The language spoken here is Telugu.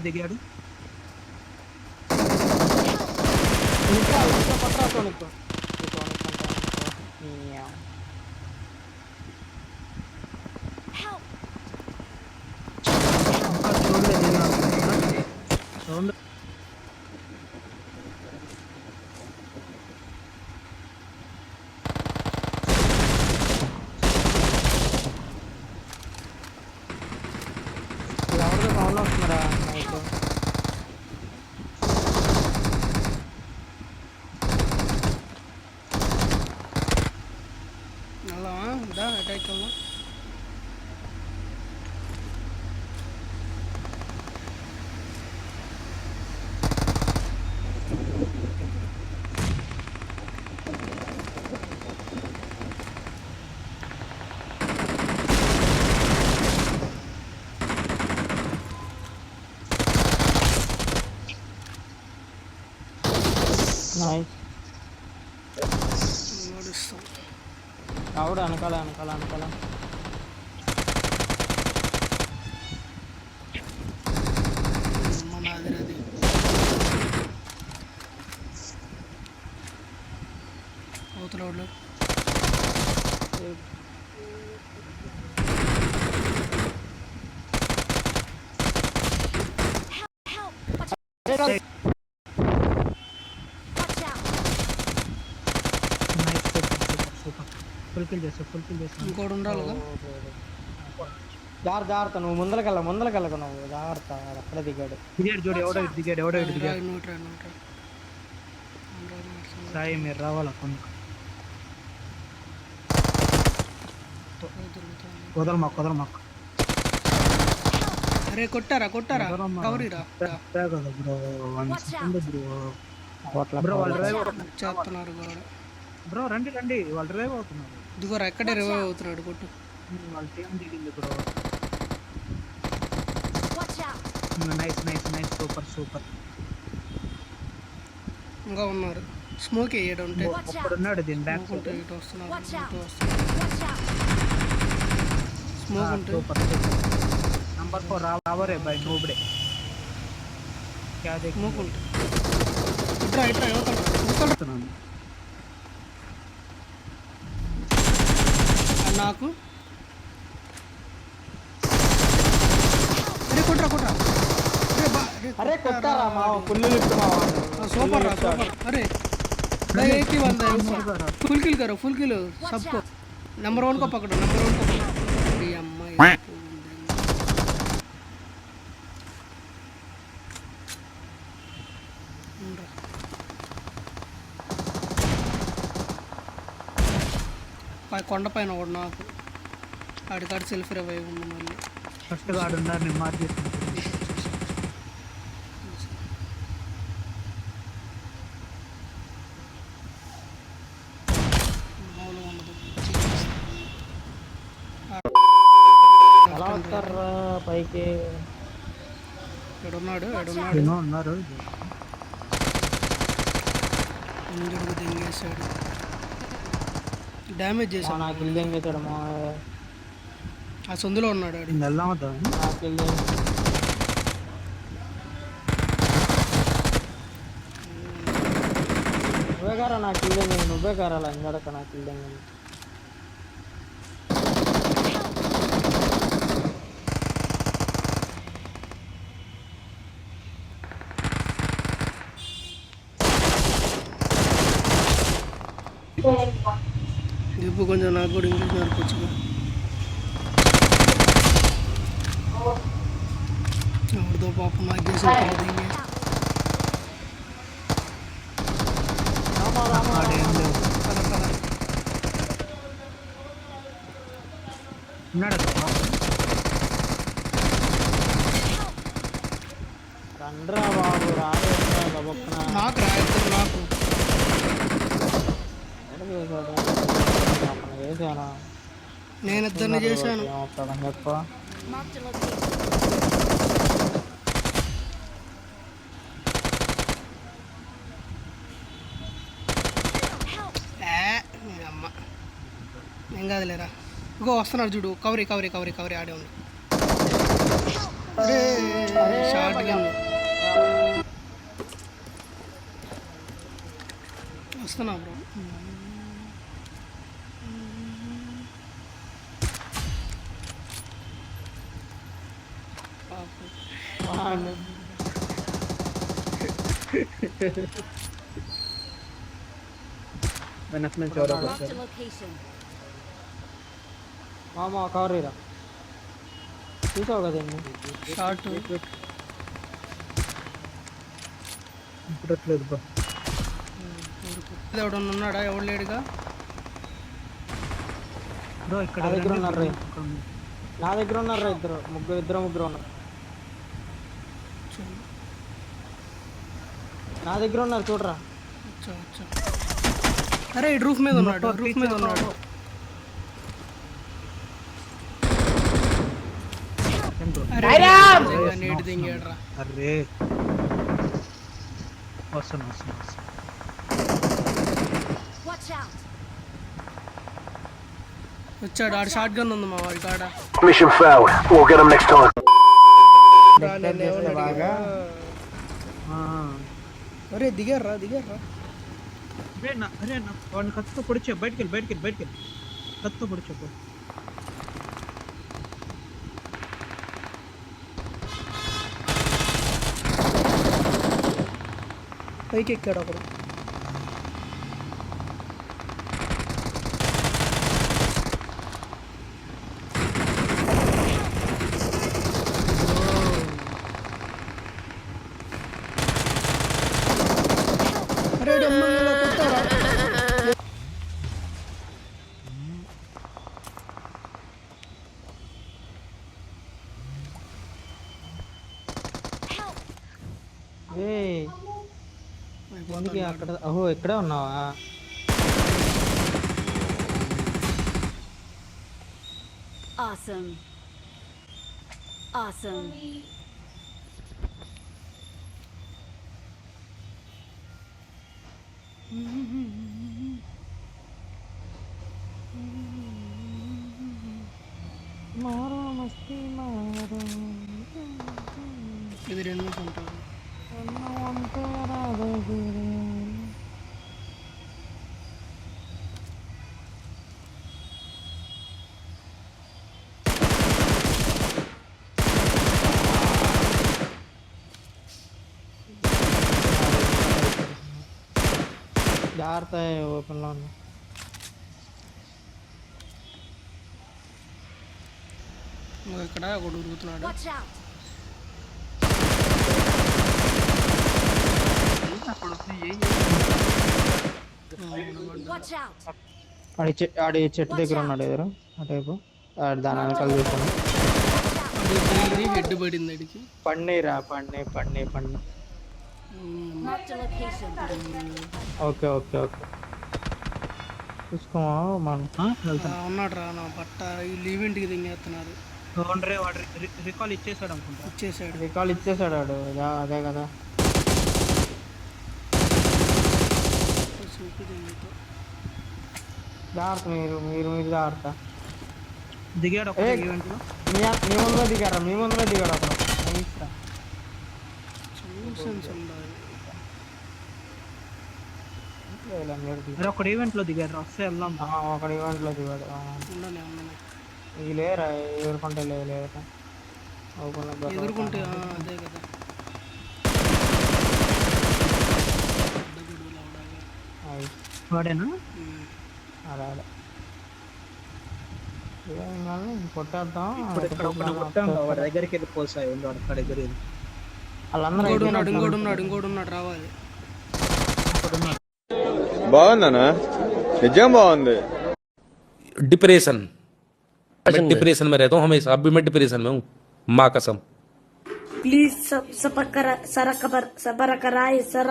దిగాడు. పట్టరా టోనిక్ ఇంకా చూడలేదు సౌండ్. ఎవరితో సౌండ్ వస్తున్నారా నాకు? అలా అటాక్ అవ్వ నైస్. నడుస్తాం. ఆవిడ వెనకాల వెనకాల వెనకాల అమ్మ నాదిరది అవతల వాళ్ళు సూపర్ ఫుల్ఫిల్ చేస్తావు. ఇంకోటి ఉండాలి కదా. జాగ్రత్త, నువ్వు ముందలకెళ్ళకు నువ్వు జాగ్రత్త. అక్కడే దిగాడు. దిగాడు చూడు, ఎవడో ఇటు దిగాడు. నూట సాయి మీరు రావాలా కొన్ని కుదర మాకు. అరే కొట్టారా కవరీరా కదా బ్రో, 1 సెకండ్ బ్రో వాళ్ళు డ్రైవ్ చేస్తున్నారు కూడా. బ్రో రండి వాళ్ళు డ్రైవ్ అవుతున్నారు. ఇదిగోరా ఎక్కడే రివైవ్ అవుతున్నాడు కొట్టు. వాళ్ళ టీం దిగింది బ్రో. Nice super. ఇంకా ఉన్నారు. స్మోక్ వేయడం ఉంటే ఒక్కడున్నాడు దీని బ్యాక్ ఉంటే ఇటు వస్తున్నారు. స్మోక్ ఉంటే సూపర్. నంబర్ 4 రావరే బై నోబడే క్యా దేఖ్. స్మోక్ ఉంటే ఇట్రా చూస్తున్నాను. నాకు అరే కొట్రా అరే కొట్టారా మా పుల్లు లిఫ్ట్ మా సూపర్ రా సూపర్. अरे भाई एक ही बंदा है ऊपर. फुल किल सबको. नंबर 1 को पकड़ो. अरे अम्मा కొండ పైన ఒకడు నాకు ఆడికాడు సెల్ఫ్ రివైవ్ ఉంది. మళ్ళీ ఫస్ట్ గాడు ఉన్నారు, నేను మార్క్ చేస్తాను. ఎలా వస్తారా పైకి? ఎడున్నాడు ఉన్నారు ముందుకు దింగేశాడు. డ్యామేజ్ చేశాడు. నాకు ఇల్లు ఏం చేశాడు మా ఆ సందులో ఉన్నాడు. ఆడి వెళ్దామద్దా. నాకు ఇల్లు నువ్వే కారా నాకు ఇల్లు నువ్వే కారాల ఇంగడక నాకు ఇల్లు దిప్పు కొంచెం నాకు కూడా ఇంగ్లీష్ నేర్పొచ్చుగా. ఎవరితో పాపం నాకు చేసి రండ్రా బాబు రాలేదా నాకు రాయిస్తారు. నాకు చేశాను, నేను ఇద్దరిని చేశాను. చెప్ప అమ్మ ఏం కాదులేరా. ఇంకో వస్తున్నాడు చూడు. కవరీ ఆడే ఉంది. అరే షార్ట్ గన్ వస్తున్నా బ్రో. వెనక నుంచి ఎవరో Marked వచ్చారు. a location. మామ కవర్ ఇరా చూసావు కదండి. షార్ట్ ఇప్పుడట్లేదు బ్రో. ఎవడన్నా ఉన్నాడా? ఎవడు లేడుగా. బ్రో ఇక్కడ నా దగ్గర రండి. ఉన్నారు రే. నా దగ్గర ఉన్నారా ఇద్దరు ముగ్గురు ఉన్నారు. నా దగ్గర ఉన్నారు చూడరా. వచ్చా వచ్చా. అరే ఈ రూఫ్ మీద ఉన్నాడు, రూఫ్ మీద ఉన్నాడు. ఏం బ్రో? అరే నేటి దింగాడ్రా. అరే వస్తున్నా. Watch out. వచ్చాడు. ఆడ షార్ట్ గన్ ఉంది మా వాడి కాడ. Mission failed. We'll get him next time. బాగా అరే దిగారా. అరే వాడిని కత్తితో పొడిచే. బయటికి వెళ్ళి కత్తితో పొడిచే బ్రో. పైకి ఎక్కాడు ఒకడు. అరే డమ్మలో కొట్టారా. ఎందుకు అక్కడ ఓహో ఇక్కడే ఉన్నావా. Awesome. ఇది 2 నిమిషాలు ఉంటారు. జాగ్రత్త ఓపెన్లో ఉన్నా. ఇక్కడ ఒకడు ఉరుగుతున్నాడు. Watch out. Watch out. ఆడి చెట్టు దగ్గర ఉన్నాడు ఎదురు అటైపు. దాని వెనకాల చూసాను. హెడ్ పడింది అడికి. పన్నీరా పన్నీ. Marked a location. ఓకే చూసుకోమా మనం. ఉన్నాడు రా నా పట్ట. వీళ్ళు ఈవెంట్కి దింగేస్తున్నారు. వాడు రికాల్ ఇచ్చేసాడు అనుకుంటా. ఇచ్చేసాడు. రికాల్ ఇచ్చేసాడు ఆడు. అదే కదా. చూపి దింగుతా. జాగ్రత్త మీరు జాగ్రత్త. దిగాడు ఒక ఈవెంట్ లో. మీ ముందులో దిగాడు అప్పుడు. చూసెన్స్ ఉండాలి. అరే ఒక ఈవెంట్ లో దిగాడు. వస్తే వెళ్దాం. ఒక ఈవెంట్ లో దిగాడు. ఉండని ఇవి లేరా ఎదుర్కొంటే లేదు ఎదుర్కొంటే అదే కదా. వాడేనా? అదే కొట్టేద్దాం. వాడి దగ్గరికి వెళ్ళి పోసాయి. వాడు అక్కడ దగ్గర వాళ్ళందరూ ఇంకోడు ఉన్నాడు రావాలి. బాగుందనా? నిజం బాగుంది. डिप्रेशन मैं डिप्रेशन में रहता हूँ हमेशा. अब भी मैं डिप्रेशन में हूँ, माँ कसम. प्लीज सबर कराए सर